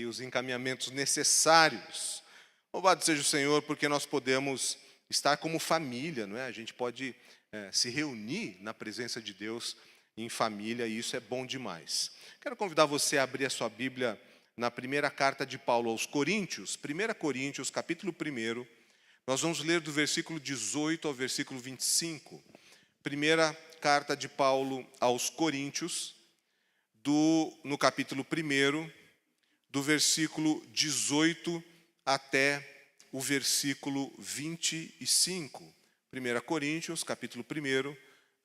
os encaminhamentos necessários. Louvado seja o Senhor, porque nós podemos estar como família, não é? A gente pode se reunir na presença de Deus em família, e isso é bom demais. Quero convidar você a abrir a sua Bíblia na primeira carta de Paulo aos Coríntios, 1 Coríntios, capítulo 1, nós vamos ler do versículo 18 ao versículo 25. Primeira carta de Paulo aos Coríntios, no capítulo 1, do versículo 18 até o versículo 25. 1 Coríntios, capítulo 1,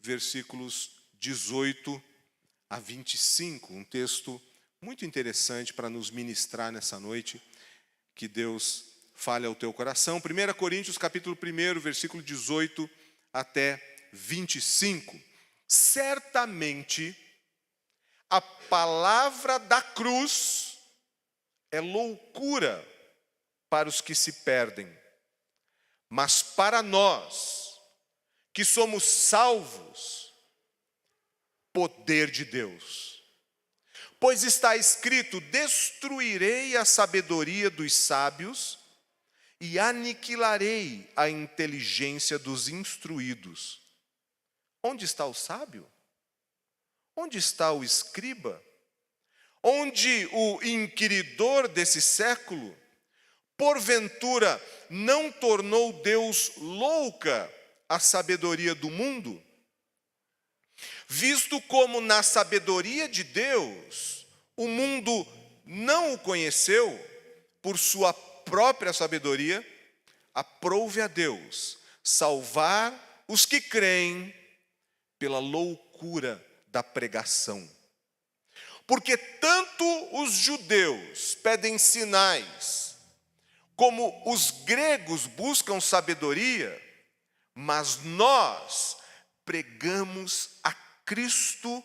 versículos 18 a 25. Um texto muito interessante para nos ministrar nessa noite. Que Deus fale ao teu coração. 1 Coríntios, capítulo 1, versículo 18 até 25. Certamente, a palavra da cruz é loucura para os que se perdem, mas para nós, que somos salvos, poder de Deus. Pois está escrito: destruirei a sabedoria dos sábios e aniquilarei a inteligência dos instruídos. Onde está o sábio? Onde está o escriba? Onde o inquiridor desse século? Porventura não tornou Deus louca a sabedoria do mundo? Visto como na sabedoria de Deus, o mundo não o conheceu por sua própria sabedoria, aprouve a Deus salvar os que creem pela loucura da pregação. Porque tanto os judeus pedem sinais, como os gregos buscam sabedoria, mas nós pregamos a Cristo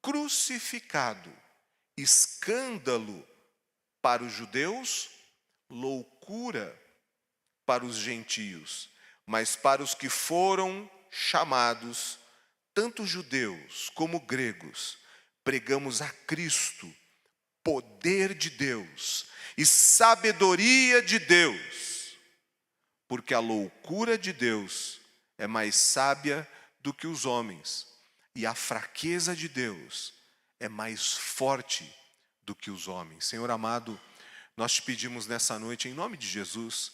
crucificado, escândalo para os judeus, loucura para os gentios, mas para os que foram chamados, tanto judeus como gregos, pregamos a Cristo, poder de Deus e sabedoria de Deus, porque a loucura de Deus é mais sábia do que os homens, e a fraqueza de Deus é mais forte do que os homens. Senhor amado, nós te pedimos nessa noite, em nome de Jesus,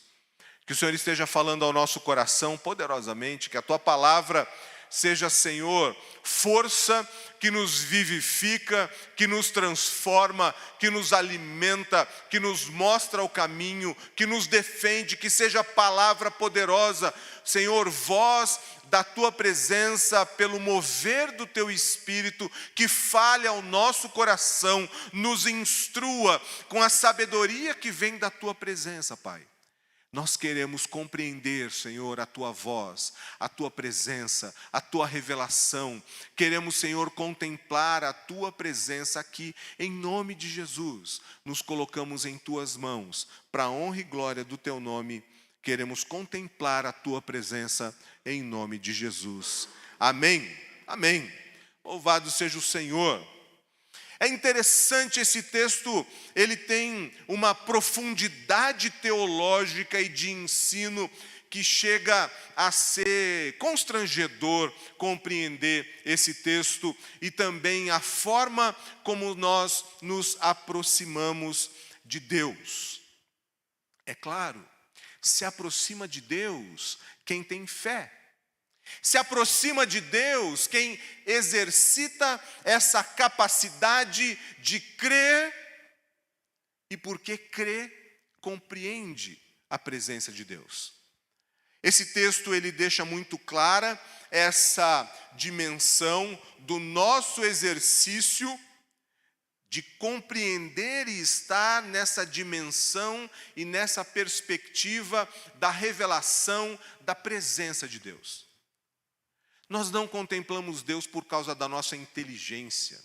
que o Senhor esteja falando ao nosso coração poderosamente, que a tua palavra seja, Senhor, força que nos vivifica, que nos transforma, que nos alimenta, que nos mostra o caminho, que nos defende, que seja palavra poderosa, Senhor, voz da tua presença, pelo mover do teu Espírito, que fale ao nosso coração, nos instrua com a sabedoria que vem da tua presença, Pai. Nós queremos compreender, Senhor, a tua voz, a tua presença, a tua revelação. Queremos, Senhor, contemplar a tua presença aqui, em nome de Jesus. Nos colocamos em tuas mãos, para a honra e glória do teu nome. Queremos contemplar a tua presença, em nome de Jesus. Amém. Amém. Louvado seja o Senhor. É interessante esse texto, ele tem uma profundidade teológica e de ensino que chega a ser constrangedor compreender esse texto e também a forma como nós nos aproximamos de Deus. É claro, se aproxima de Deus quem tem fé. Se aproxima de Deus quem exercita essa capacidade de crer, e porque crê, compreende a presença de Deus. Esse texto ele deixa muito clara essa dimensão do nosso exercício de compreender e estar nessa dimensão e nessa perspectiva da revelação da presença de Deus. Nós não contemplamos Deus por causa da nossa inteligência,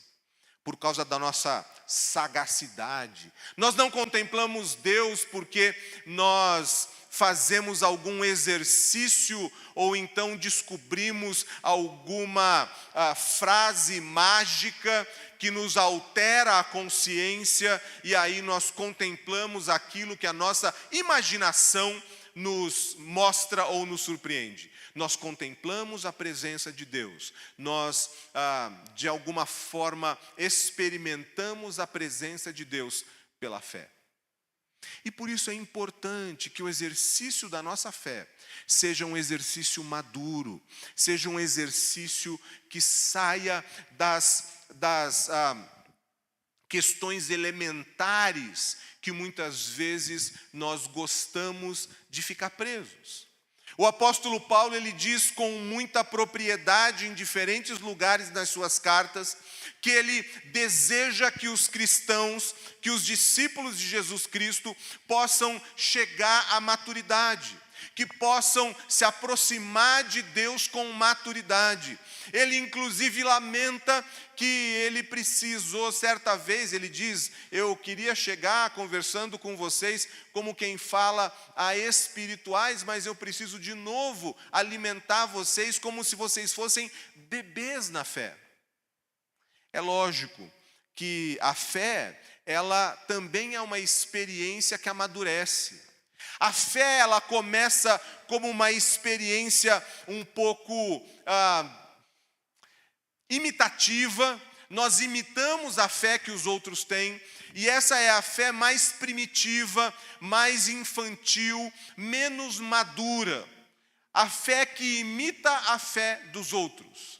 por causa da nossa sagacidade. Nós não contemplamos Deus porque nós fazemos algum exercício ou então descobrimos alguma frase mágica que nos altera a consciência e aí nós contemplamos aquilo que a nossa imaginação nos mostra ou nos surpreende. Nós contemplamos a presença de Deus, nós de alguma forma experimentamos a presença de Deus pela fé. E por isso é importante que o exercício da nossa fé seja um exercício maduro, seja um exercício que saia das questões elementares que muitas vezes nós gostamos de ficar presos. O apóstolo Paulo, ele diz com muita propriedade em diferentes lugares nas suas cartas, que ele deseja que os cristãos, que os discípulos de Jesus Cristo possam chegar à maturidade, que possam se aproximar de Deus com maturidade. Ele inclusive lamenta que ele precisou, certa vez, ele diz, eu queria chegar conversando com vocês como quem fala a espirituais, mas eu preciso de novo alimentar vocês como se vocês fossem bebês na fé. É lógico que a fé, ela também é uma experiência que amadurece. A fé, ela começa como uma experiência um pouco imitativa, nós imitamos a fé que os outros têm, e essa é a fé mais primitiva, mais infantil, menos madura. A fé que imita a fé dos outros.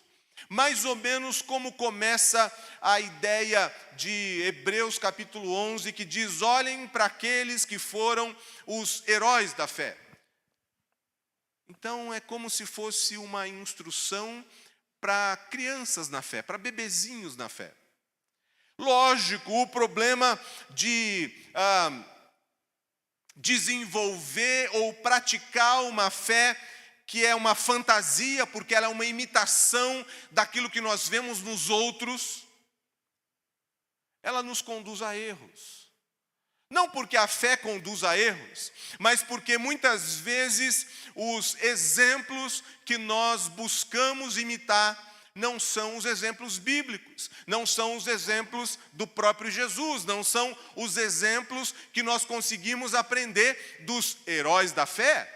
Mais ou menos como começa a ideia de Hebreus capítulo 11, que diz, olhem para aqueles que foram os heróis da fé. Então é como se fosse uma instrução para crianças na fé, para bebezinhos na fé. Lógico, o problema de desenvolver ou praticar uma fé que é uma fantasia, porque ela é uma imitação daquilo que nós vemos nos outros, ela nos conduz a erros. Não porque a fé conduz a erros, mas porque muitas vezes os exemplos que nós buscamos imitar não são os exemplos bíblicos, não são os exemplos do próprio Jesus, não são os exemplos que nós conseguimos aprender dos heróis da fé.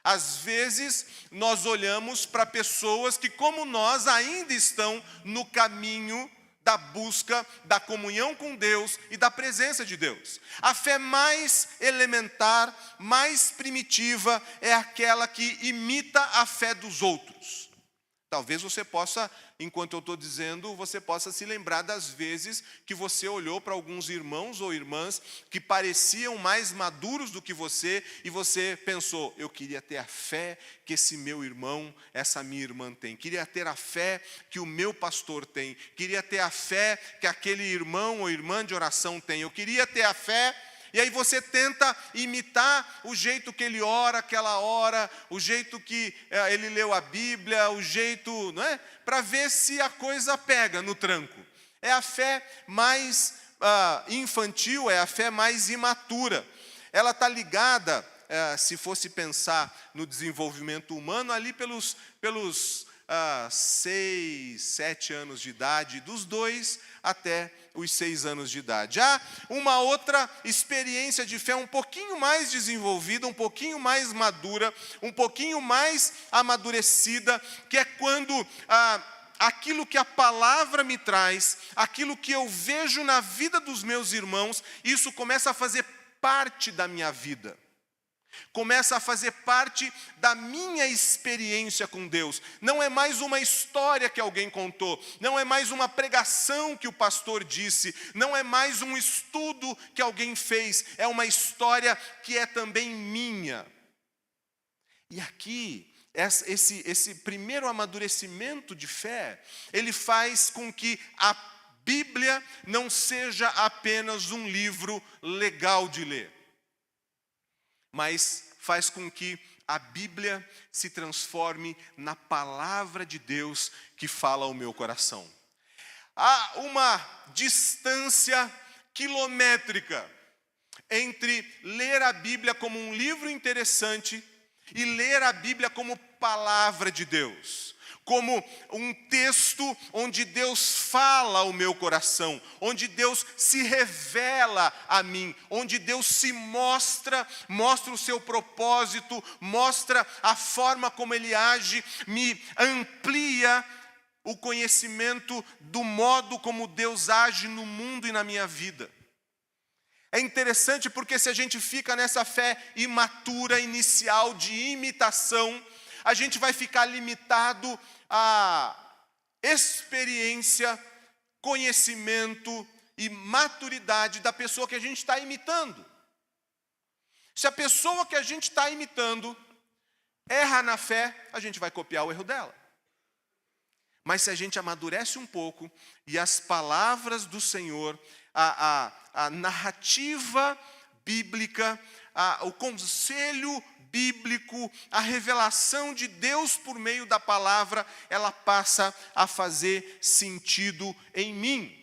Às vezes, nós olhamos para pessoas que, como nós, ainda estão no caminho da busca da comunhão com Deus e da presença de Deus. A fé mais elementar, mais primitiva, é aquela que imita a fé dos outros. Talvez você possa, enquanto eu estou dizendo, você possa se lembrar das vezes que você olhou para alguns irmãos ou irmãs que pareciam mais maduros do que você e você pensou, eu queria ter a fé que esse meu irmão, essa minha irmã tem. Queria ter a fé que o meu pastor tem. Queria ter a fé que aquele irmão ou irmã de oração tem. Eu queria ter a fé. E aí você tenta imitar o jeito que ele ora aquela hora, o jeito que ele leu a Bíblia, o jeito, não é? Para ver se a coisa pega no tranco. É a fé mais infantil, é a fé mais imatura. Ela está ligada, se fosse pensar no desenvolvimento humano, ali pelos 6, 7 anos de idade, dos 2 até os 6 anos de idade. Há uma outra experiência de fé um pouquinho mais desenvolvida, um pouquinho mais madura, um pouquinho mais amadurecida, que é quando aquilo que a palavra me traz, aquilo que eu vejo na vida dos meus irmãos, isso começa a fazer parte da minha vida. Começa a fazer parte da minha experiência com Deus. Não é mais uma história que alguém contou, não é mais uma pregação que o pastor disse, não é mais um estudo que alguém fez, é uma história que é também minha. E aqui, esse primeiro amadurecimento de fé, ele faz com que a Bíblia não seja apenas um livro legal de ler, mas faz com que a Bíblia se transforme na palavra de Deus que fala ao meu coração. Há uma distância quilométrica entre ler a Bíblia como um livro interessante e ler a Bíblia como palavra de Deus, como um texto onde Deus fala ao meu coração, onde Deus se revela a mim, onde Deus se mostra o seu propósito, mostra a forma como Ele age, me amplia o conhecimento do modo como Deus age no mundo e na minha vida. É interessante porque se a gente fica nessa fé imatura, inicial, de imitação, a gente vai ficar limitado à experiência, conhecimento e maturidade da pessoa que a gente está imitando. Se a pessoa que a gente está imitando erra na fé, a gente vai copiar o erro dela. Mas se a gente amadurece um pouco e as palavras do Senhor, a narrativa bíblica, o conselho bíblico, a revelação de Deus por meio da palavra, ela passa a fazer sentido em mim.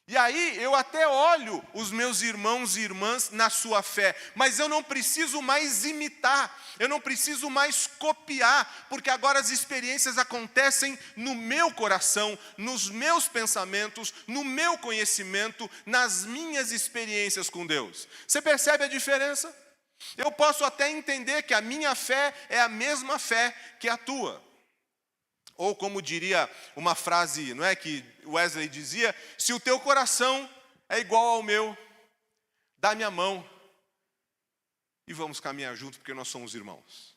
E aí eu até olho os meus irmãos e irmãs na sua fé, mas eu não preciso mais imitar, eu não preciso mais copiar, porque agora as experiências acontecem no meu coração, nos meus pensamentos, no meu conhecimento, nas minhas experiências com Deus. Você percebe a diferença? Eu posso até entender que a minha fé é a mesma fé que a tua. Ou como diria uma frase, não é, que Wesley dizia, se o teu coração é igual ao meu, dá-me a mão e vamos caminhar juntos, porque nós somos irmãos.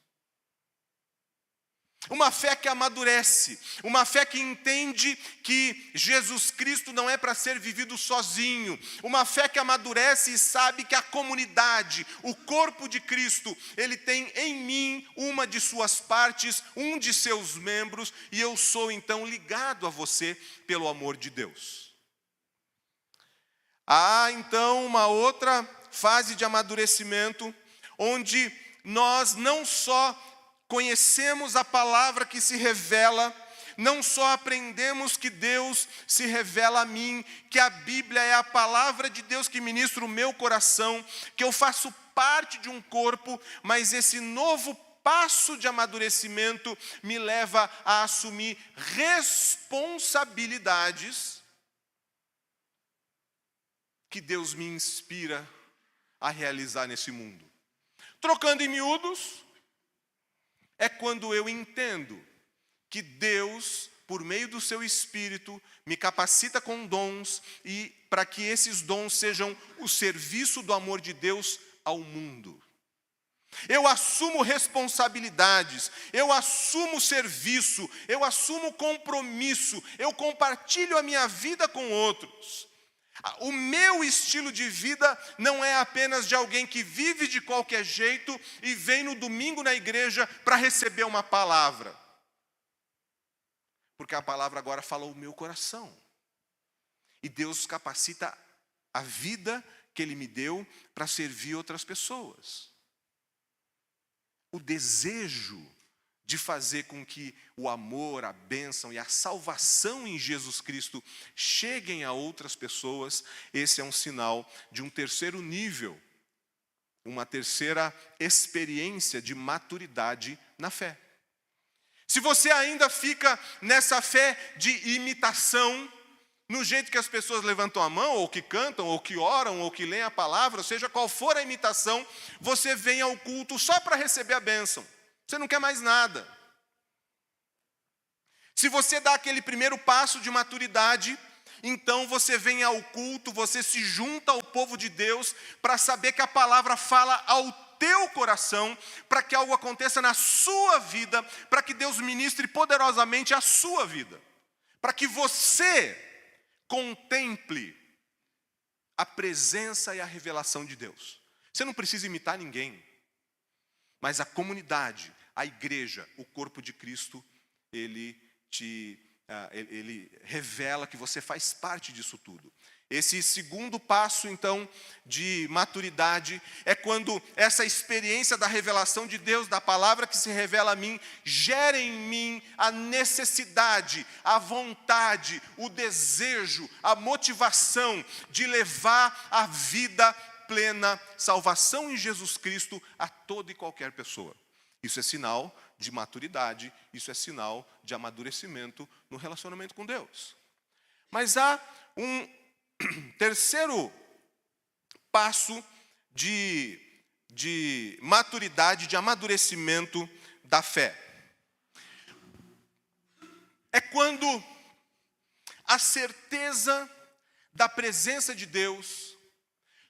Uma fé que amadurece, uma fé que entende que Jesus Cristo não é para ser vivido sozinho, uma fé que amadurece e sabe que a comunidade, o corpo de Cristo, ele tem em mim uma de suas partes, um de seus membros, e eu sou então ligado a você pelo amor de Deus. Há então uma outra fase de amadurecimento, onde nós não só conhecemos a palavra que se revela, não só aprendemos que Deus se revela a mim, que a Bíblia é a palavra de Deus que ministra o meu coração, que eu faço parte de um corpo, mas esse novo passo de amadurecimento me leva a assumir responsabilidades que Deus me inspira a realizar nesse mundo. Trocando em miúdos, é quando eu entendo que Deus, por meio do seu Espírito, me capacita com dons e para que esses dons sejam o serviço do amor de Deus ao mundo. Eu assumo responsabilidades, eu assumo serviço, eu assumo compromisso, eu compartilho a minha vida com outros. O meu estilo de vida não é apenas de alguém que vive de qualquer jeito e vem no domingo na igreja para receber uma palavra. Porque a palavra agora fala o meu coração. E Deus capacita a vida que Ele me deu para servir outras pessoas. O desejo de fazer com que o amor, a bênção e a salvação em Jesus Cristo cheguem a outras pessoas, esse é um sinal de um terceiro nível, uma terceira experiência de maturidade na fé. Se você ainda fica nessa fé de imitação, no jeito que as pessoas levantam a mão, ou que cantam, ou que oram, ou que leem a palavra, seja qual for a imitação, você vem ao culto só para receber a bênção. Você não quer mais nada. Se você dá aquele primeiro passo de maturidade, então você vem ao culto, você se junta ao povo de Deus para saber que a palavra fala ao teu coração, para que algo aconteça na sua vida, para que Deus ministre poderosamente a sua vida, para que você contemple a presença e a revelação de Deus. Você não precisa imitar ninguém, mas a comunidade, a igreja, o corpo de Cristo, ele revela que você faz parte disso tudo. Esse segundo passo, então, de maturidade é quando essa experiência da revelação de Deus, da palavra que se revela a mim, gera em mim a necessidade, a vontade, o desejo, a motivação de levar a vida plena, salvação em Jesus Cristo a toda e qualquer pessoa. Isso é sinal de maturidade, isso é sinal de amadurecimento no relacionamento com Deus. Mas há um terceiro passo de maturidade, de amadurecimento da fé. É quando a certeza da presença de Deus,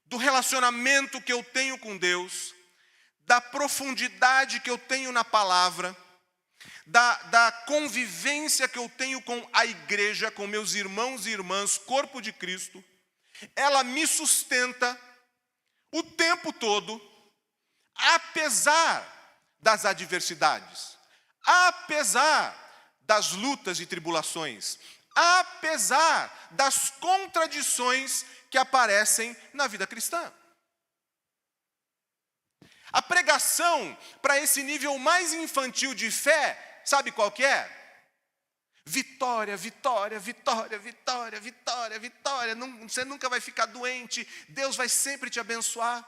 do relacionamento que eu tenho com Deus, da profundidade que eu tenho na palavra, da convivência que eu tenho com a igreja, com meus irmãos e irmãs, corpo de Cristo, ela me sustenta o tempo todo, apesar das adversidades, apesar das lutas e tribulações, apesar das contradições que aparecem na vida cristã. A pregação para esse nível mais infantil de fé, sabe qual que é? Vitória, vitória, vitória, vitória, vitória, vitória. Você nunca vai ficar doente, Deus vai sempre te abençoar.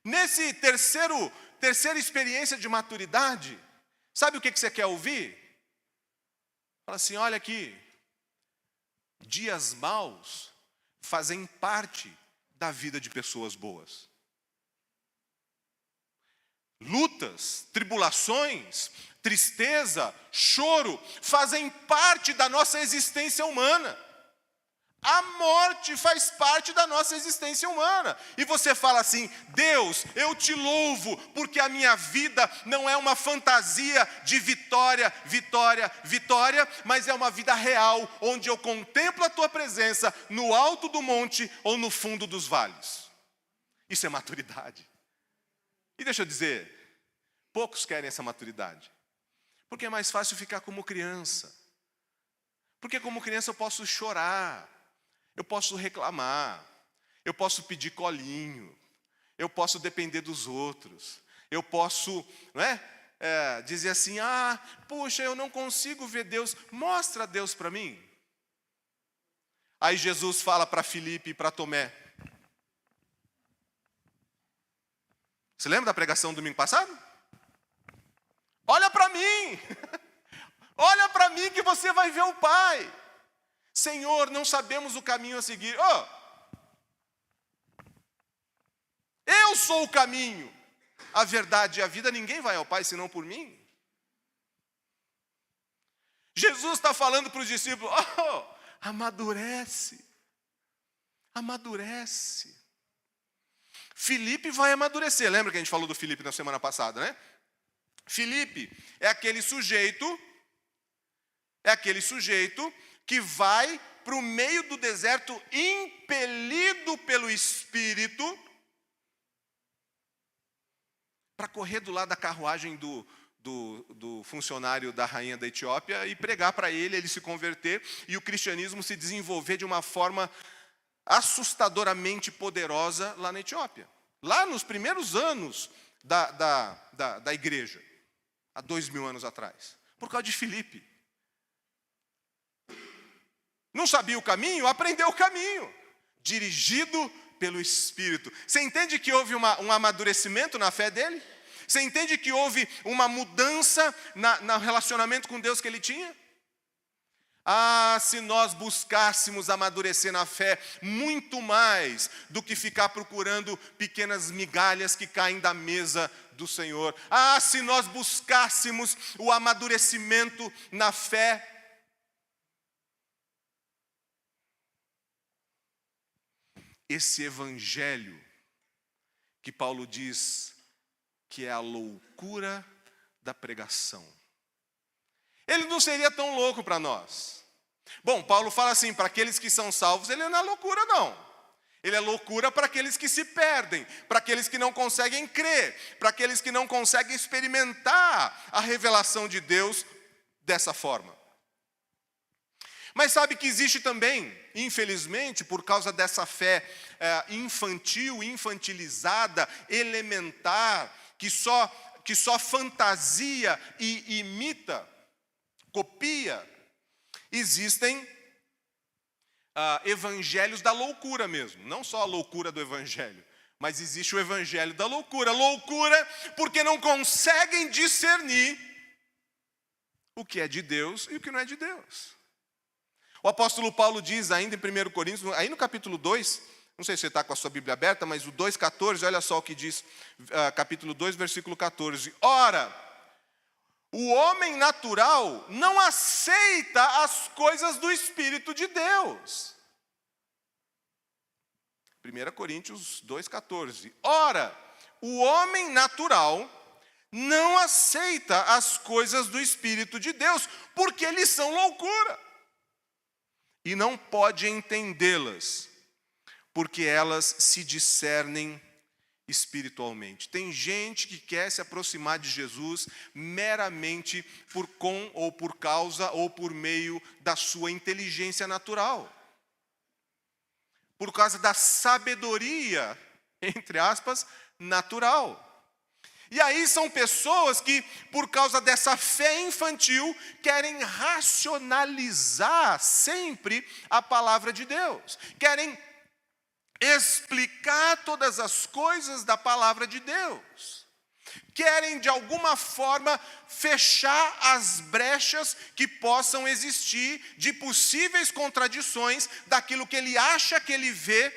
Nesse terceira experiência de maturidade, sabe o que você quer ouvir? Fala assim, olha aqui, dias maus fazem parte da vida de pessoas boas. Lutas, tribulações, tristeza, choro, fazem parte da nossa existência humana. A morte faz parte da nossa existência humana. E você fala assim, Deus, eu te louvo, porque a minha vida não é uma fantasia de vitória, vitória, vitória, mas é uma vida real, onde eu contemplo a tua presença no alto do monte ou no fundo dos vales. Isso é maturidade. E deixa eu dizer, poucos querem essa maturidade. Porque é mais fácil ficar como criança. Porque como criança eu posso chorar, eu posso reclamar, eu posso pedir colinho, eu posso depender dos outros, eu posso, dizer assim, puxa, eu não consigo ver Deus, mostra Deus para mim. Aí Jesus fala para Filipe e para Tomé. Você lembra da pregação do domingo passado? Olha para mim, olha para mim que você vai ver o Pai. Senhor, não sabemos o caminho a seguir. Eu sou o caminho, a verdade e a vida, ninguém vai ao Pai senão por mim. Jesus está falando para os discípulos, amadurece, amadurece. Filipe vai amadurecer, lembra que a gente falou do Filipe na semana passada, né? Filipe é aquele sujeito que vai para o meio do deserto impelido pelo Espírito para correr do lado da carruagem do funcionário da rainha da Etiópia e pregar para ele se converter e o cristianismo se desenvolver de uma forma assustadoramente poderosa lá na Etiópia. Lá nos primeiros anos da igreja, há 2000 anos atrás, por causa de Filipe. Não sabia o caminho, aprendeu o caminho, dirigido pelo Espírito. Você entende que houve um amadurecimento na fé dele? Você entende que houve uma mudança no relacionamento com Deus que ele tinha? Se nós buscássemos amadurecer na fé muito mais do que ficar procurando pequenas migalhas que caem da mesa do Senhor. Se nós buscássemos o amadurecimento na fé. Esse evangelho que Paulo diz que é a loucura da pregação. Ele não seria tão louco para nós. Bom, Paulo fala assim, para aqueles que são salvos, ele não é loucura não. Ele é loucura para aqueles que se perdem, para aqueles que não conseguem crer, para aqueles que não conseguem experimentar a revelação de Deus dessa forma. Mas sabe que existe também, infelizmente, por causa dessa fé infantil, infantilizada, elementar, que só fantasia e imita, copia, existem evangelhos da loucura mesmo. Não só a loucura do evangelho, mas existe o evangelho da loucura. Loucura porque não conseguem discernir o que é de Deus e o que não é de Deus. O apóstolo Paulo diz ainda em 1 Coríntios, aí no capítulo 2, não sei se você está com a sua Bíblia aberta, mas o 2,14, olha só o que diz, capítulo 2, versículo 14. Ora, o homem natural não aceita as coisas do Espírito de Deus. 1 Coríntios 2,14. Ora, o homem natural não aceita as coisas do Espírito de Deus, porque eles são loucura. E não pode entendê-las, porque elas se discernem espiritualmente. Tem gente que quer se aproximar de Jesus meramente por causa ou por meio da sua inteligência natural. Por causa da sabedoria, entre aspas, natural. E aí são pessoas que, por causa dessa fé infantil, querem racionalizar sempre a palavra de Deus. Querem explicar todas as coisas da palavra de Deus. Querem, de alguma forma, fechar as brechas que possam existir de possíveis contradições daquilo que ele acha que ele vê,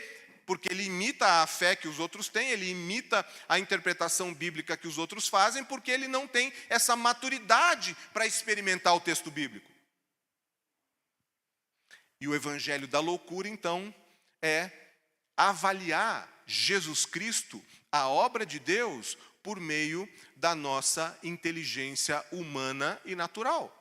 porque ele imita a fé que os outros têm, ele imita a interpretação bíblica que os outros fazem, porque ele não tem essa maturidade para experimentar o texto bíblico. E o evangelho da loucura, então, é avaliar Jesus Cristo, a obra de Deus, por meio da nossa inteligência humana e natural.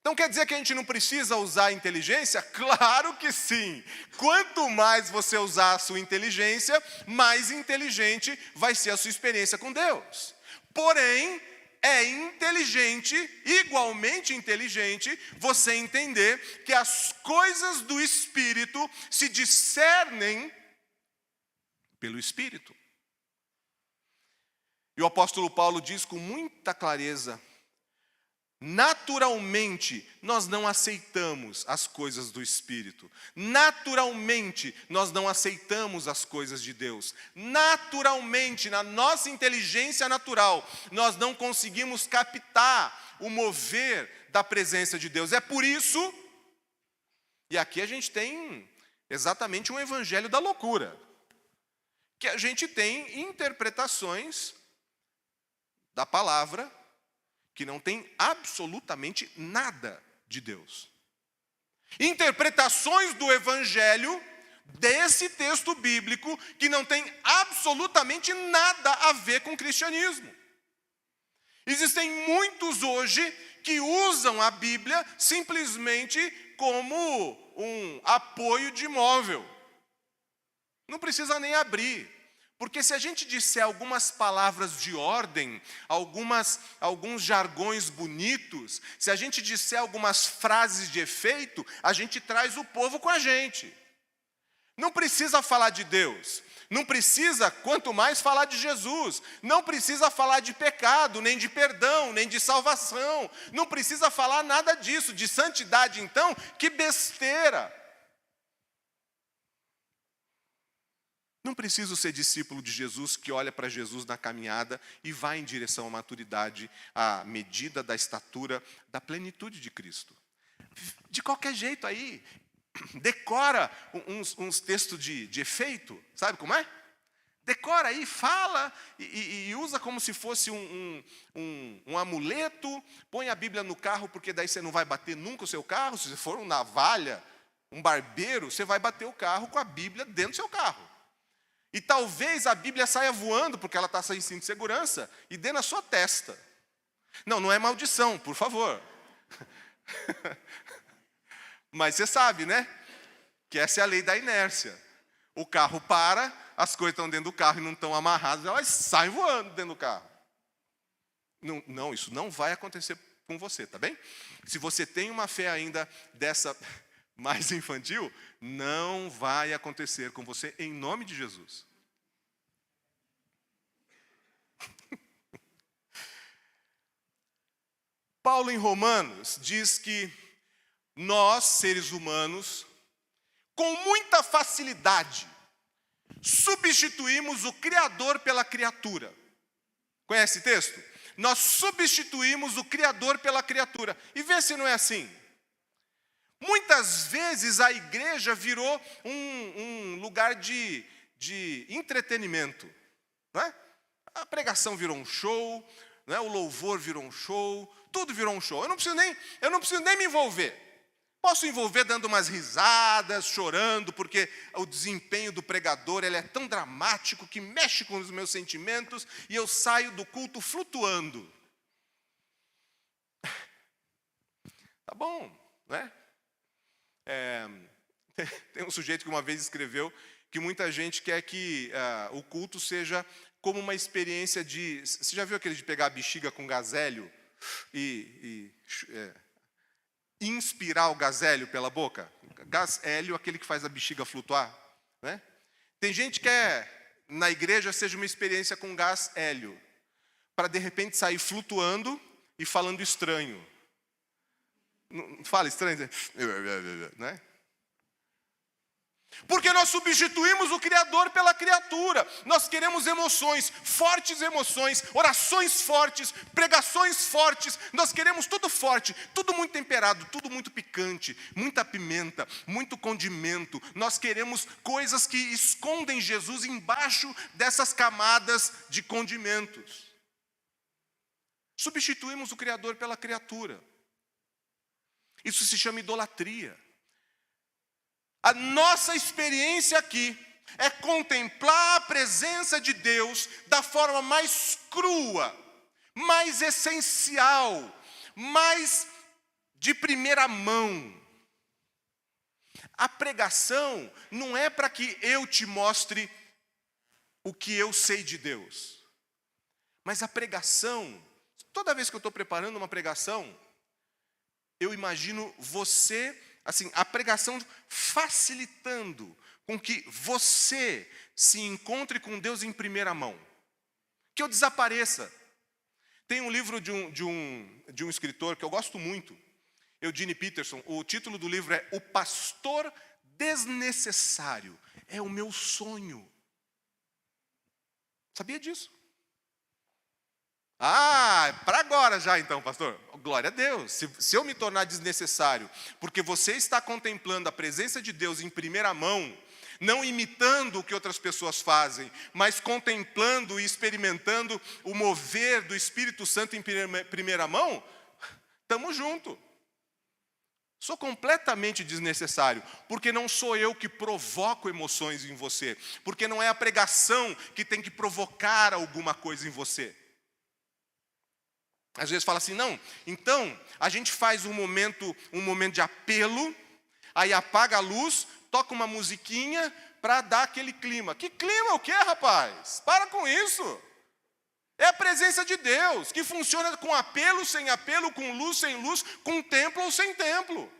Então quer dizer que a gente não precisa usar a inteligência? Claro que sim! Quanto mais você usar a sua inteligência, mais inteligente vai ser a sua experiência com Deus. Porém, é inteligente, igualmente inteligente, você entender que as coisas do Espírito se discernem pelo Espírito. E o apóstolo Paulo diz com muita clareza: naturalmente, nós não aceitamos as coisas do Espírito. Naturalmente, nós não aceitamos as coisas de Deus. Naturalmente, na nossa inteligência natural, nós não conseguimos captar o mover da presença de Deus. É por isso, e aqui a gente tem exatamente um evangelho da loucura, que a gente tem interpretações da palavra que não tem absolutamente nada de Deus. Interpretações do evangelho desse texto bíblico que não tem absolutamente nada a ver com o cristianismo. Existem muitos hoje que usam a Bíblia simplesmente como um apoio de móvel. Não precisa nem abrir. Porque se a gente disser algumas palavras de ordem, alguns jargões bonitos, se a gente disser algumas frases de efeito, a gente traz o povo com a gente. Não precisa falar de Deus, não precisa, quanto mais, falar de Jesus, não precisa falar de pecado, nem de perdão, nem de salvação, não precisa falar nada disso, de santidade então, que besteira. Não preciso ser discípulo de Jesus que olha para Jesus na caminhada e vai em direção à maturidade, à medida da estatura, da plenitude de Cristo. De qualquer jeito aí, decora uns textos de efeito, sabe como é? Decora aí, fala e usa como se fosse um amuleto, põe a Bíblia no carro, porque daí você não vai bater nunca o seu carro. Se você for um navalha, um barbeiro, você vai bater o carro com a Bíblia dentro do seu carro. E talvez a Bíblia saia voando, porque ela está sem cinto de segurança, e dê na sua testa. Não é maldição, por favor. Mas você sabe, né? Que essa é a lei da inércia. O carro para, as coisas estão dentro do carro e não estão amarradas, elas saem voando dentro do carro. Não, isso não vai acontecer com você, tá bem? Se você tem uma fé ainda dessa mais infantil, não vai acontecer com você em nome de Jesus. Paulo em Romanos diz que nós, seres humanos, com muita facilidade, substituímos o Criador pela criatura. Conhece esse texto? Nós substituímos o Criador pela criatura. E vê se não é assim. Muitas vezes a igreja virou um lugar de entretenimento. Não é? A pregação virou um show, não é? O louvor virou um show, tudo virou um show. Eu não preciso nem me envolver. Posso envolver dando umas risadas, chorando, porque o desempenho do pregador ele é tão dramático que mexe com os meus sentimentos e eu saio do culto flutuando. Tá bom, né? Tem um sujeito que uma vez escreveu que muita gente quer que o culto seja como uma experiência de... Você já viu aquele de pegar a bexiga com gás hélio e inspirar o gás hélio pela boca? Gás hélio, aquele que faz a bexiga flutuar, né? Tem gente que quer, na igreja, seja uma experiência com gás hélio, para de repente sair flutuando e falando estranho. Não fala estranho, né? Porque nós substituímos o Criador pela criatura. Nós queremos emoções, fortes emoções, orações fortes, pregações fortes. Nós queremos tudo forte, tudo muito temperado, tudo muito picante, muita pimenta, muito condimento. Nós queremos coisas que escondem Jesus embaixo dessas camadas de condimentos. Substituímos o Criador pela criatura. Isso se chama idolatria. A nossa experiência aqui é contemplar a presença de Deus da forma mais crua, mais essencial, mais de primeira mão. A pregação não é para que eu te mostre o que eu sei de Deus. Mas a pregação, toda vez que eu estou preparando uma pregação, eu imagino você... Assim, a pregação facilitando com que você se encontre com Deus em primeira mão. Que eu desapareça. Tem um livro de um escritor que eu gosto muito, Eugene Peterson. O título do livro é O Pastor Desnecessário. É o meu sonho. Sabia disso? Para agora já então, pastor. Glória a Deus. Se eu me tornar desnecessário, porque você está contemplando a presença de Deus em primeira mão, não imitando o que outras pessoas fazem, mas contemplando e experimentando o mover do Espírito Santo em primeira mão, estamos juntos. Sou completamente desnecessário, porque não sou eu que provoco emoções em você, porque não é a pregação que tem que provocar alguma coisa em você. Às vezes fala assim, não, então a gente faz um momento de apelo, aí apaga a luz, toca uma musiquinha para dar aquele clima. Que clima o quê, rapaz? Para com isso. É a presença de Deus, que funciona com apelo, sem apelo, com luz, sem luz, com templo ou sem templo.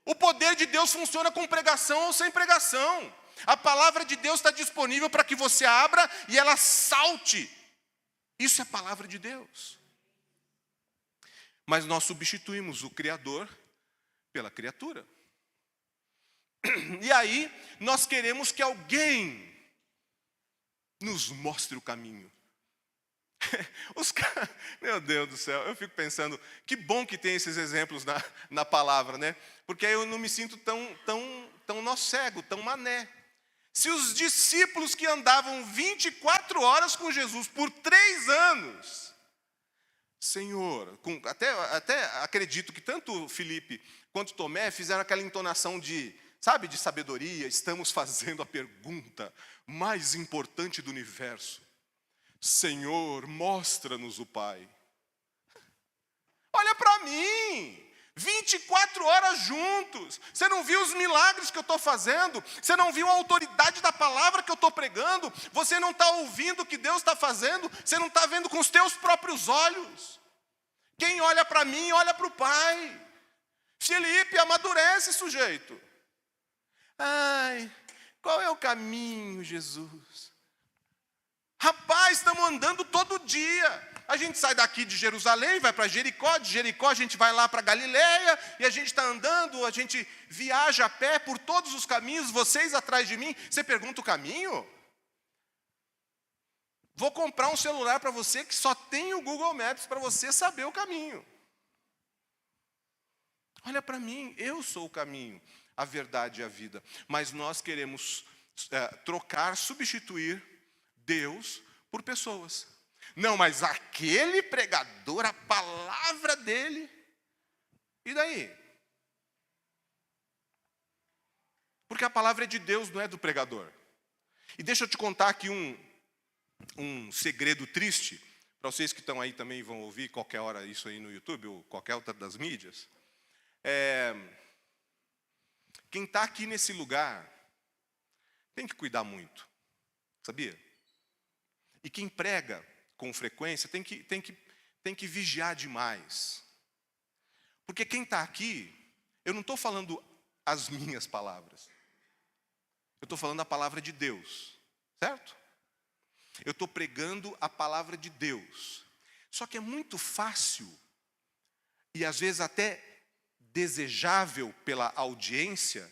O poder de Deus funciona com pregação ou sem pregação. A palavra de Deus está disponível para que você abra e ela salte. Isso é a palavra de Deus. Mas nós substituímos o Criador pela criatura. E aí, nós queremos que alguém nos mostre o caminho. Meu Deus do céu, eu fico pensando, que bom que tem esses exemplos na palavra, né? Porque aí eu não me sinto tão nó cego, tão mané. Se os discípulos que andavam 24 horas com Jesus por 3 anos... Senhor, até acredito que tanto Filipe quanto Tomé fizeram aquela entonação de sabedoria. Estamos fazendo a pergunta mais importante do universo. Senhor, mostra-nos o Pai. Olha para mim, 24 horas juntos. Você não viu os milagres que eu estou fazendo? Você não viu a autoridade da palavra que eu estou pregando? Você não está ouvindo o que Deus está fazendo? Você não está vendo com os teus próprios olhos? Quem olha para mim, olha para o Pai. Felipe, amadurece, sujeito. Ai, qual é o caminho, Jesus? Rapaz, estamos andando todo dia. A gente sai daqui de Jerusalém, vai para Jericó, de Jericó a gente vai lá para Galileia, e a gente está andando, a gente viaja a pé por todos os caminhos, vocês atrás de mim. Você pergunta o caminho? Vou comprar um celular para você que só tem o Google Maps para você saber o caminho. Olha para mim, eu sou o caminho, a verdade e a vida. Mas nós queremos trocar, substituir Deus por pessoas. Não, mas aquele pregador, a palavra dele, e daí? Porque a palavra é de Deus, não é do pregador. E deixa eu te contar aqui um segredo triste, para vocês que estão aí também vão ouvir qualquer hora isso aí no YouTube, ou qualquer outra das mídias. Quem está aqui nesse lugar tem que cuidar muito, sabia? E quem prega com frequência tem que vigiar demais. Porque quem está aqui, eu não estou falando as minhas palavras. Eu estou falando a palavra de Deus, certo? Eu estou pregando a palavra de Deus. Só que é muito fácil, e às vezes até desejável pela audiência,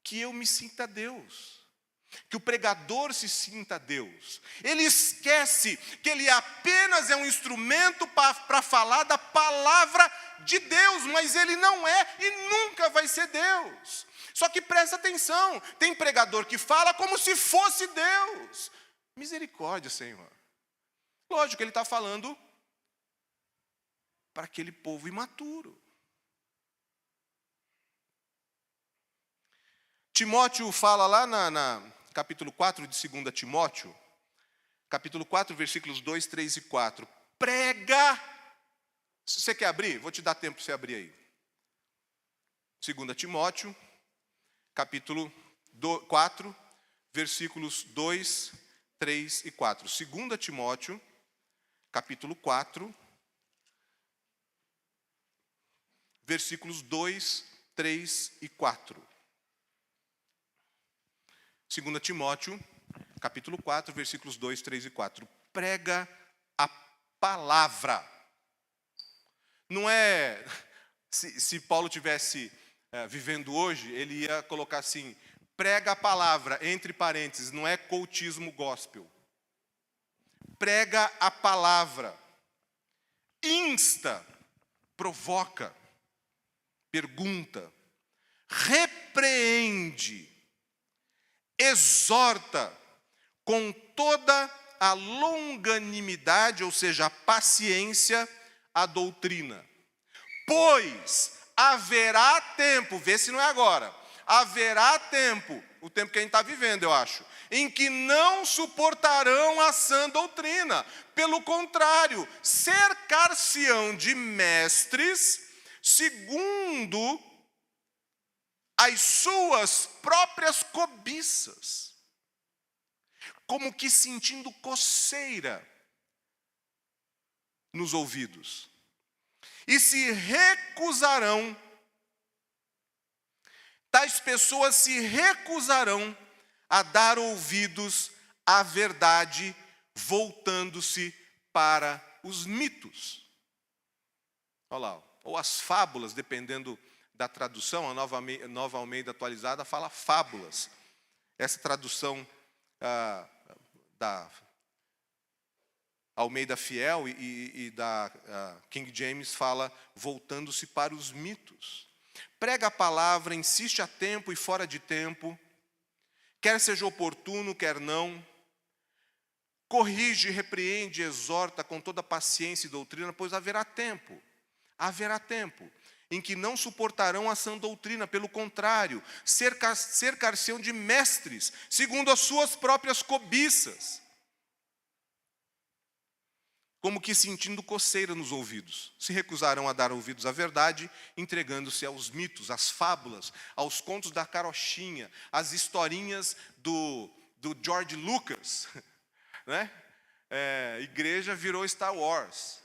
que eu me sinta Deus. Que o pregador se sinta Deus. Ele esquece que ele apenas é um instrumento para falar da palavra de Deus, mas ele não é e nunca vai ser Deus. Só que presta atenção, tem pregador que fala como se fosse Deus. Misericórdia, Senhor. Lógico, ele está falando para aquele povo imaturo. Timóteo fala lá na capítulo 4 de 2 Timóteo, capítulo 4, versículos 2, 3 e 4. Prega. Se você quer abrir, vou te dar tempo para você abrir aí. 2 Timóteo, capítulo 4, versículos 2, 3 e 4. 2 Timóteo, capítulo 4, versículos 2, 3 e 4. 2 Timóteo, capítulo 4, versículos 2, 3 e 4. Prega a palavra. Não é... Se Paulo tivesse vivendo hoje, ele ia colocar assim, prega a palavra, entre parênteses, não é cultismo gospel. Prega a palavra. Insta, provoca, pergunta, repreende, exorta com toda a longanimidade, ou seja, a paciência, a doutrina. Pois haverá tempo, vê se não é agora, haverá tempo, o tempo que a gente está vivendo, eu acho, em que não suportarão a sã doutrina. Pelo contrário, cercar-se-ão de mestres, segundo as suas próprias cobiças, como que sentindo coceira nos ouvidos, e se recusarão, tais pessoas se recusarão a dar ouvidos à verdade, voltando-se para os mitos. Olha lá, ou as fábulas, dependendo da tradução. A Nova Almeida atualizada fala fábulas. Essa tradução da Almeida Fiel e da King James fala voltando-se para os mitos. Prega a palavra, insiste a tempo e fora de tempo, quer seja oportuno, quer não. Corrige, repreende, exorta com toda paciência e doutrina, pois haverá tempo em que não suportarão a sã doutrina, pelo contrário, cercar-se-ão de mestres, segundo as suas próprias cobiças, como que sentindo coceira nos ouvidos. Se recusarão a dar ouvidos à verdade, entregando-se aos mitos, às fábulas, aos contos da carochinha, às historinhas do George Lucas. Né? Igreja virou Star Wars.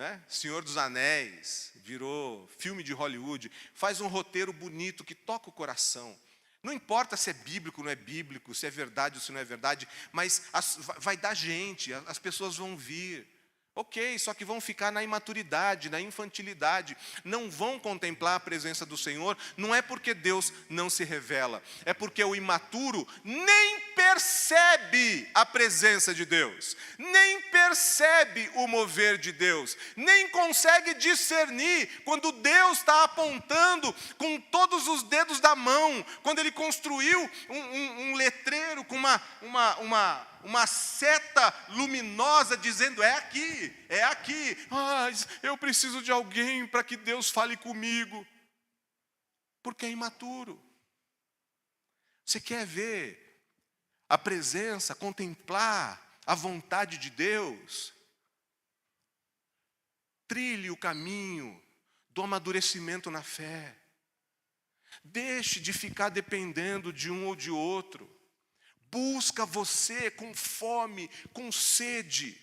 né? Senhor dos Anéis, virou filme de Hollywood, faz um roteiro bonito que toca o coração. Não importa se é bíblico ou não é bíblico, se é verdade ou se não é verdade, mas vai dar gente, as pessoas vão vir. Ok, só que vão ficar na imaturidade, na infantilidade, não vão contemplar a presença do Senhor, não é porque Deus não se revela, é porque o imaturo nem percebe a presença de Deus, nem percebe o mover de Deus, nem consegue discernir quando Deus está apontando com todos os dedos da mão, quando Ele construiu um letreiro com uma seta luminosa dizendo, é aqui, é aqui. Eu preciso de alguém para que Deus fale comigo. Porque é imaturo. Você quer ver a presença, contemplar a vontade de Deus? Trilhe o caminho do amadurecimento na fé. Deixe de ficar dependendo de um ou de outro. Busca você com fome, com sede.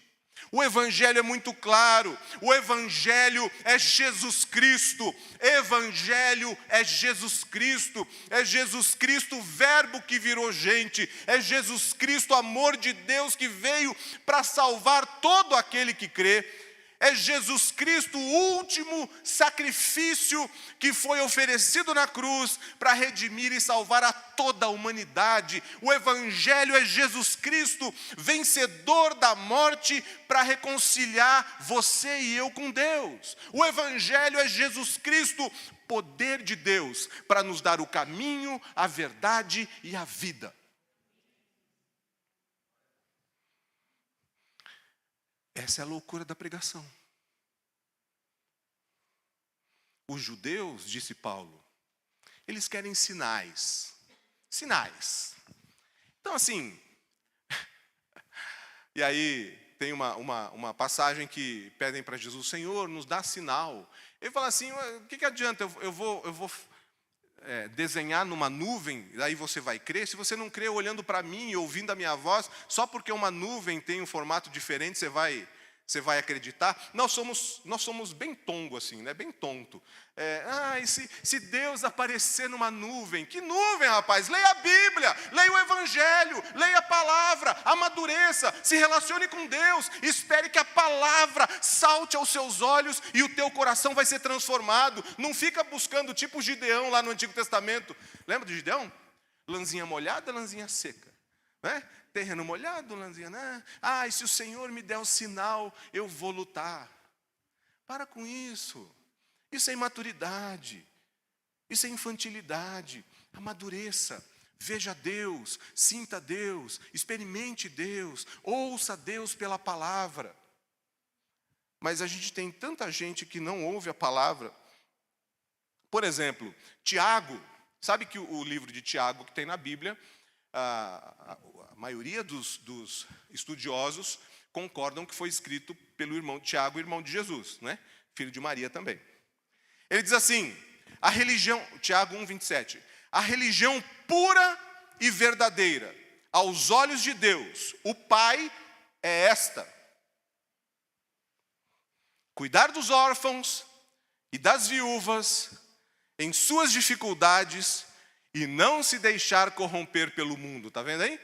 O Evangelho é muito claro. O Evangelho é Jesus Cristo. Evangelho é Jesus Cristo. É Jesus Cristo, o Verbo que virou gente. É Jesus Cristo, amor de Deus, que veio para salvar todo aquele que crê. É Jesus Cristo, o último sacrifício que foi oferecido na cruz para redimir e salvar a toda a humanidade. O Evangelho é Jesus Cristo, vencedor da morte para reconciliar você e eu com Deus. O Evangelho é Jesus Cristo, poder de Deus para nos dar o caminho, a verdade e a vida. Essa é a loucura da pregação. Os judeus, disse Paulo, eles querem sinais. Sinais. Então, assim, e aí tem uma passagem que pedem para Jesus, Senhor, nos dá sinal. Ele fala assim, o que adianta? Eu vou desenhar numa nuvem, aí você vai crer. Se você não crer olhando para mim e ouvindo a minha voz, só porque uma nuvem tem um formato diferente, você vai acreditar? Nós somos bem tongo assim, né? Bem tonto. Se Deus aparecer numa nuvem, que nuvem, rapaz? Leia a Bíblia, leia o Evangelho, leia a palavra, amadureça, se relacione com Deus, espere que a palavra salte aos seus olhos e o teu coração vai ser transformado. Não fica buscando tipo Gideão lá no Antigo Testamento. Lembra de Gideão? Lãzinha molhada, lãzinha seca, né? Terreno molhado, lãzinha, né? E se o Senhor me der o sinal, eu vou lutar. Para com isso. Isso é imaturidade. Isso é infantilidade. Amadureça. Veja Deus, sinta Deus, experimente Deus, ouça Deus pela palavra. Mas a gente tem tanta gente que não ouve a palavra. Por exemplo, Tiago. Sabe que o livro de Tiago que tem na Bíblia, a maioria dos estudiosos concordam que foi escrito pelo irmão de Tiago, irmão de Jesus, né? Filho de Maria também. Ele diz assim, a religião, Tiago 1:27, a religião pura e verdadeira, aos olhos de Deus, o Pai, é esta: cuidar dos órfãos e das viúvas em suas dificuldades e não se deixar corromper pelo mundo. Está vendo aí?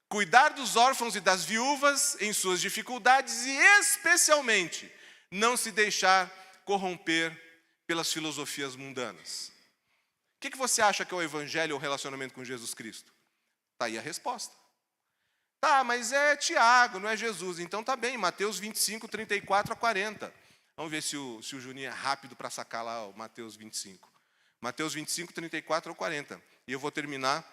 Cuidar dos órfãos e das viúvas em suas dificuldades e especialmente não se deixar corromper pelas filosofias mundanas. O que você acha que é o Evangelho ou o relacionamento com Jesus Cristo? Está aí a resposta. Tá, mas é Tiago, não é Jesus. Então tá bem, Mateus 25, 34 a 40. Vamos ver se o Juninho é rápido para sacar lá o Mateus 25. Mateus 25, 34 a 40. E eu vou terminar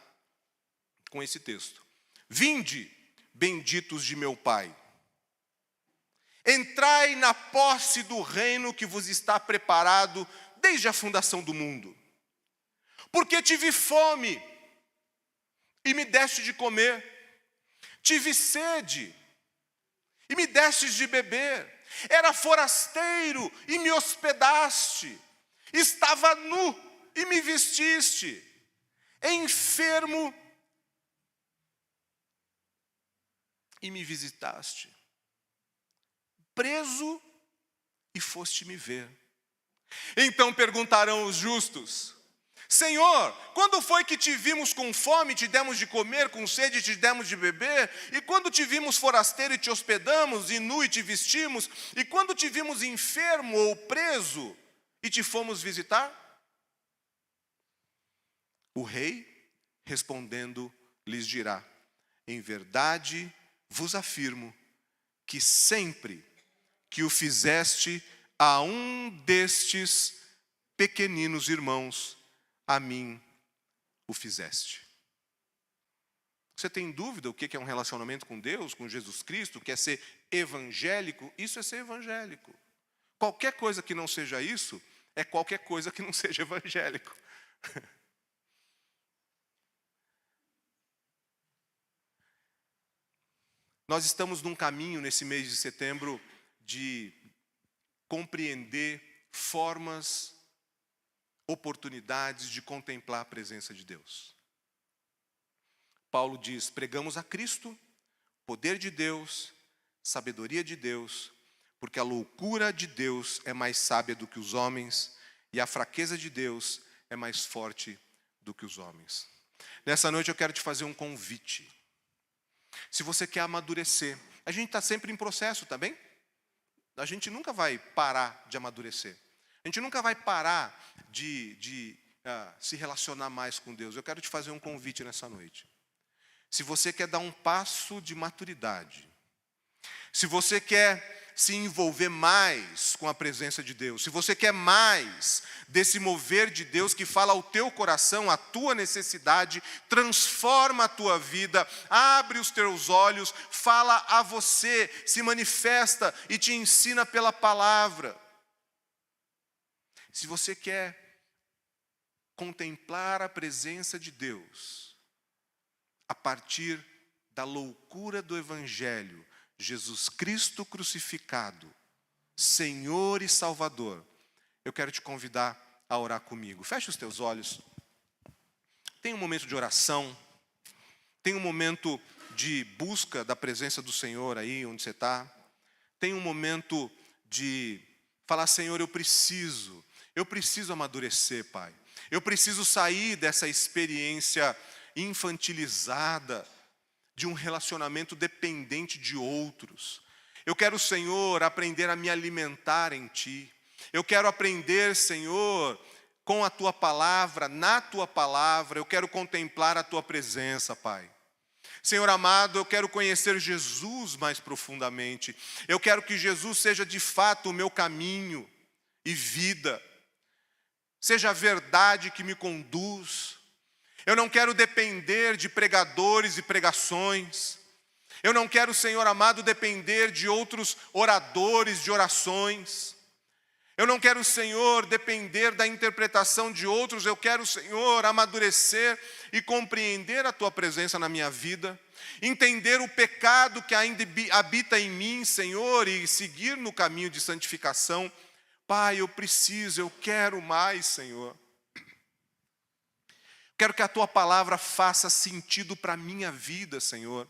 com esse texto. Vinde, benditos de meu Pai. Entrai na posse do reino que vos está preparado desde a fundação do mundo. Porque tive fome e me deste de comer. Tive sede e me destes de beber. Era forasteiro e me hospedaste. Estava nu e me vestiste. Enfermo e me visitaste. preso e foste me ver. Então perguntarão os justos: Senhor, quando foi que te vimos com fome, te demos de comer, com sede, te demos de beber? E quando te vimos forasteiro e te hospedamos, e nu e te vestimos? E quando te vimos enfermo ou preso e te fomos visitar? O rei, respondendo, lhes dirá: em verdade vos afirmo que sempre que o fizeste a um destes pequeninos irmãos, a mim o fizeste. Você tem dúvida o que é um relacionamento com Deus, com Jesus Cristo, que é ser evangélico? Isso é ser evangélico. Qualquer coisa que não seja isso, é qualquer coisa que não seja evangélico. Nós estamos num caminho nesse mês de setembro de compreender formas, oportunidades de contemplar a presença de Deus. Paulo diz: pregamos a Cristo, poder de Deus, sabedoria de Deus, porque a loucura de Deus é mais sábia do que os homens, e a fraqueza de Deus é mais forte do que os homens. Nessa noite eu quero te fazer um convite. Se você quer amadurecer, a gente está sempre em processo, tá bem? A gente nunca vai parar de amadurecer. A gente nunca vai parar de se relacionar mais com Deus. Eu quero te fazer um convite nessa noite. Se você quer dar um passo de maturidade, se você quer se envolver mais com a presença de Deus, se você quer mais desse mover de Deus que fala ao teu coração, a tua necessidade, transforma a tua vida, abre os teus olhos, fala a você, se manifesta e te ensina pela palavra. Se você quer contemplar a presença de Deus a partir da loucura do Evangelho, Jesus Cristo crucificado, Senhor e Salvador, eu quero te convidar a orar comigo. Feche os teus olhos. Tem um momento de oração, tem um momento de busca da presença do Senhor aí onde você está. Tem um momento de falar: Senhor, eu preciso amadurecer, Pai. Eu preciso sair dessa experiência infantilizada de um relacionamento dependente de outros. Eu quero, Senhor, aprender a me alimentar em Ti. Eu quero aprender, Senhor, com a Tua palavra, na Tua palavra. Eu quero contemplar a Tua presença, Pai. Senhor amado, eu quero conhecer Jesus mais profundamente. Eu quero que Jesus seja de fato o meu caminho e vida. Seja a verdade que me conduz. Eu não quero depender de pregadores e pregações. Eu não quero, Senhor amado, depender de outros oradores de orações. Eu não quero, Senhor, depender da interpretação de outros. Eu quero, Senhor, amadurecer e compreender a Tua presença na minha vida. Entender o pecado que ainda habita em mim, Senhor, e seguir no caminho de santificação. Pai, eu quero mais, Senhor. Quero que a Tua palavra faça sentido para a minha vida, Senhor.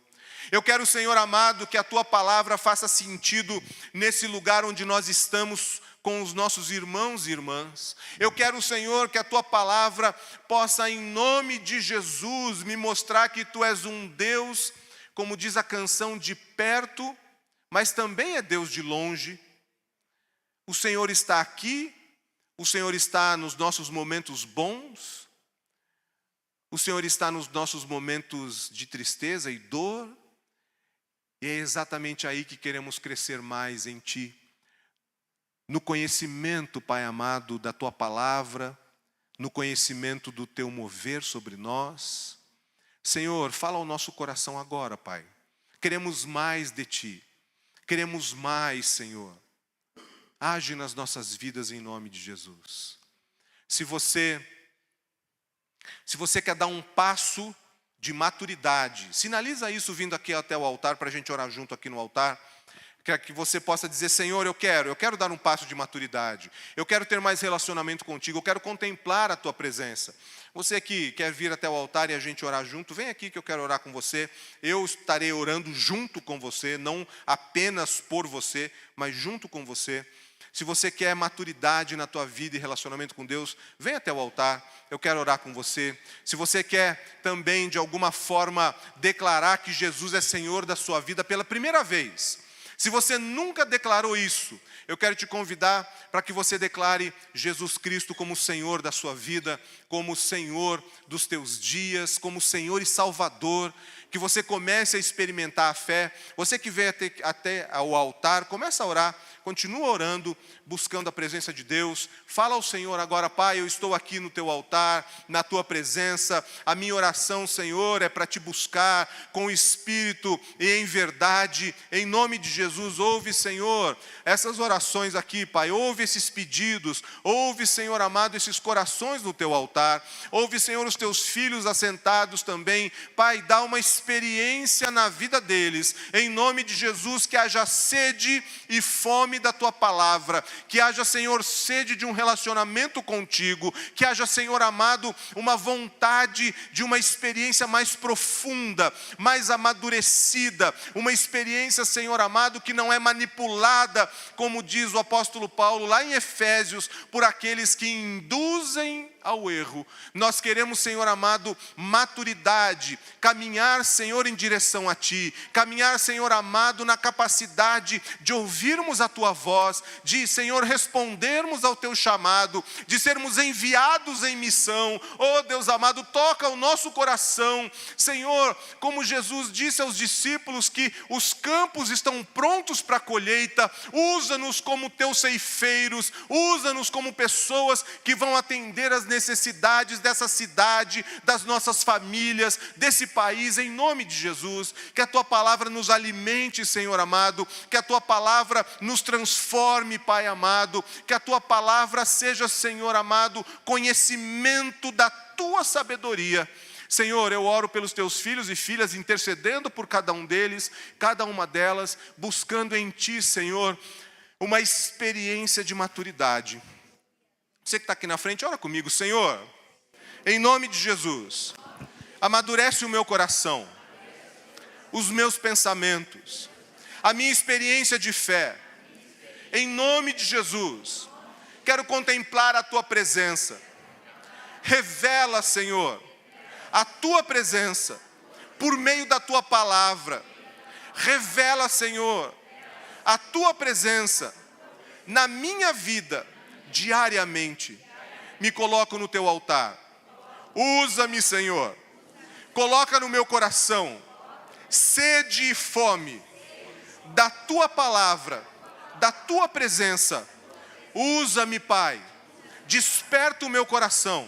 Eu quero, Senhor amado, que a Tua palavra faça sentido nesse lugar onde nós estamos com os nossos irmãos e irmãs. Eu quero, Senhor, que a Tua palavra possa, em nome de Jesus, me mostrar que Tu és um Deus, como diz a canção, de perto, mas também é Deus de longe. O Senhor está aqui, o Senhor está nos nossos momentos bons, o Senhor está nos nossos momentos de tristeza e dor, e é exatamente aí que queremos crescer mais em Ti. No conhecimento, Pai amado, da Tua palavra, no conhecimento do Teu mover sobre nós. Senhor, fala ao nosso coração agora, Pai. Queremos mais de Ti. Queremos mais, Senhor. Age nas nossas vidas em nome de Jesus. Se você quer dar um passo de maturidade, sinaliza isso vindo aqui até o altar para a gente orar junto aqui no altar. Que você possa dizer, Senhor, eu quero dar um passo de maturidade. Eu quero ter mais relacionamento contigo, eu quero contemplar a tua presença. Você que quer vir até o altar e a gente orar junto, vem aqui que eu quero orar com você. Eu estarei orando junto com você, não apenas por você, mas junto com você. Se você quer maturidade na tua vida e relacionamento com Deus, vem até o altar, eu quero orar com você. Se você quer também, de alguma forma, declarar que Jesus é Senhor da sua vida pela primeira vez, se você nunca declarou isso, eu quero te convidar para que você declare Jesus Cristo como Senhor da sua vida, como Senhor dos teus dias, como Senhor e Salvador, que você comece a experimentar a fé. Você que vem até ao altar, começa a orar, continua orando, buscando a presença de Deus. Fala ao Senhor agora, Pai, eu estou aqui no teu altar, na tua presença. A minha oração, Senhor, é para te buscar com espírito e em verdade. Em nome de Jesus, ouve, Senhor, essas orações aqui, Pai. Ouve esses pedidos. Ouve, Senhor amado, esses corações no teu altar. Ouve, Senhor, os teus filhos assentados também. Pai, dá uma experiência na vida deles. Em nome de Jesus, que haja sede e fome da tua palavra, que haja, Senhor, sede de um relacionamento contigo, que haja, Senhor amado, uma vontade de uma experiência mais profunda, mais amadurecida, uma experiência, Senhor amado, que não é manipulada, como diz o apóstolo Paulo lá em Efésios, por aqueles que induzem ao erro. Nós queremos, Senhor amado, maturidade, caminhar, Senhor, em direção a Ti, caminhar, Senhor amado, na capacidade de ouvirmos a Tua voz, de, Senhor, respondermos ao Teu chamado, de sermos enviados em missão. Oh, Deus amado, toca o nosso coração, Senhor, como Jesus disse aos discípulos que os campos estão prontos para a colheita, usa-nos como Teus ceifeiros, usa-nos como pessoas que vão atender as necessidades dessa cidade, das nossas famílias, desse país, em nome de Jesus. Que a Tua palavra nos alimente, Senhor amado, que a Tua palavra nos transforme, Pai amado, que a Tua palavra seja, Senhor amado, conhecimento da Tua sabedoria. Senhor, eu oro pelos Teus filhos e filhas, intercedendo por cada um deles, cada uma delas, buscando em Ti, Senhor, uma experiência de maturidade. Você que está aqui na frente, ora comigo. Senhor, em nome de Jesus, amadurece o meu coração, os meus pensamentos, a minha experiência de fé. Em nome de Jesus, quero contemplar a Tua presença. Revela, Senhor, a Tua presença por meio da Tua palavra. Revela, Senhor, a Tua presença na minha vida diariamente. Me coloco no Teu altar. Usa-me, Senhor. Coloca no meu coração sede e fome da Tua palavra, da Tua presença. Usa-me, Pai. Desperta o meu coração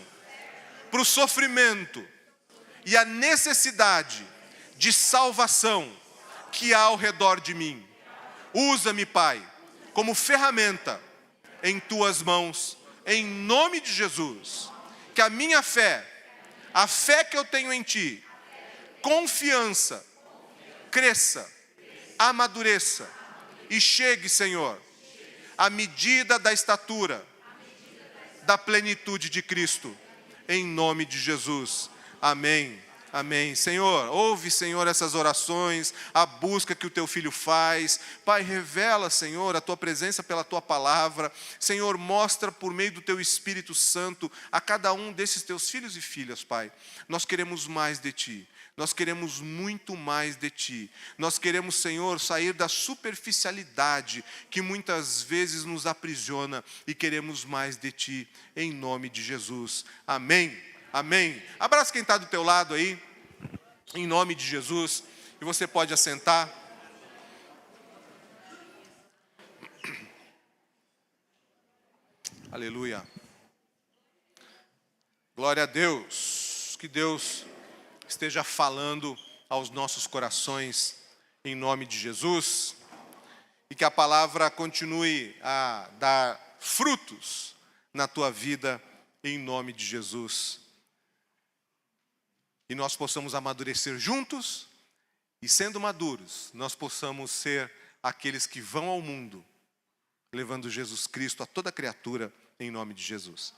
para o sofrimento e a necessidade de salvação que há ao redor de mim. Usa-me, Pai, como ferramenta em Tuas mãos, em nome de Jesus. Que a minha fé, a fé que eu tenho em Ti, confiança, cresça, amadureça e chegue, Senhor, à medida da estatura, da plenitude de Cristo, em nome de Jesus. Amém. Amém. Senhor, ouve, Senhor, essas orações, a busca que o Teu Filho faz. Pai, revela, Senhor, a Tua presença pela Tua palavra. Senhor, mostra por meio do Teu Espírito Santo a cada um desses Teus filhos e filhas, Pai. Nós queremos mais de Ti. Nós queremos muito mais de Ti. Nós queremos, Senhor, sair da superficialidade que muitas vezes nos aprisiona e queremos mais de Ti, em nome de Jesus. Amém. Amém. Abraça quem está do teu lado aí, em nome de Jesus, e você pode assentar. Aleluia. Glória a Deus. Que Deus esteja falando aos nossos corações, em nome de Jesus, e que a palavra continue a dar frutos na tua vida, em nome de Jesus. E nós possamos amadurecer juntos, e sendo maduros, nós possamos ser àqueles que vão ao mundo, levando Jesus Cristo a toda criatura, em nome de Jesus.